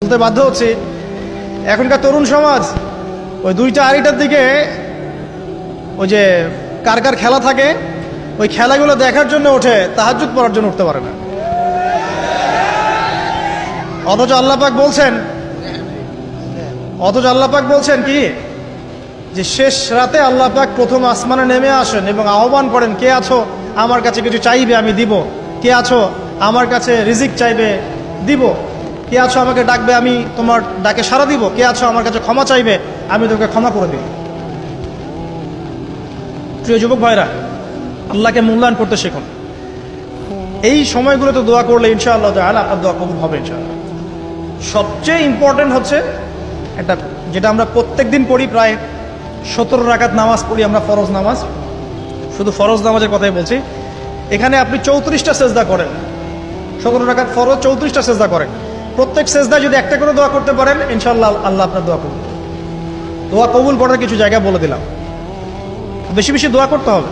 বলতে বাধ্য হচ্ছি, এখনকার তরুণ সমাজ ওই 2টা আড়াইটার দিকে ওই যে কার কার খেলা থাকে ওই খেলাগুলো দেখার জন্য ওঠে, তাহাজ্জুদ পড়ার জন্য উঠতে পারে না। অথচ আল্লাহ পাক বলছেন কি যে শেষ রাতে আল্লাহ পাক প্রথম আসমানে নেমে আসেন এবং আহ্বান করেন, কে আছো আমার কাছে কিছু চাইবে আমি দিব, কে আছো আমার কাছে রিজিক চাইবে দিব, কে আছো আমাকে ডাকবে আমি তোমার ডাকে সাড়া দিব, কে আছো আমার কাছে ক্ষমা চাইবে আমি তোকে ক্ষমা করে দিব। প্রিয় যুবক ভাইরা, আল্লাহকে মূল্যায়ন করতে শিখুন। এই সময়গুলোতে দোয়া করলে ইনশাআল্লাহ তাআলা আপনার দোয়া কবুল হবে ইনশাআল্লাহ। সবচেয়ে ইম্পর্টেন্ট হচ্ছে এটা, যেটা আমরা প্রত্যেক দিন পড়ি, প্রায় 17 রাকাত নামাজ পড়ি আমরা, ফরজ নামাজ, শুধু ফরজ নামাজের কথাই বলছি। এখানে আপনি 34টা সেজদা করেন, 17 রাকাত ফরজ, 34টা সেজদা করেন। প্রত্যেক সেজদায় যদি একটা করে দোয়া করতে পারেন ইনশাআল্লাহ আল্লাহ আপনার দোয়া কবুল। দোয়া কবুল করার কিছু জায়গা বলে দিলাম, বেশি বেশি দোয়া করতে হবে।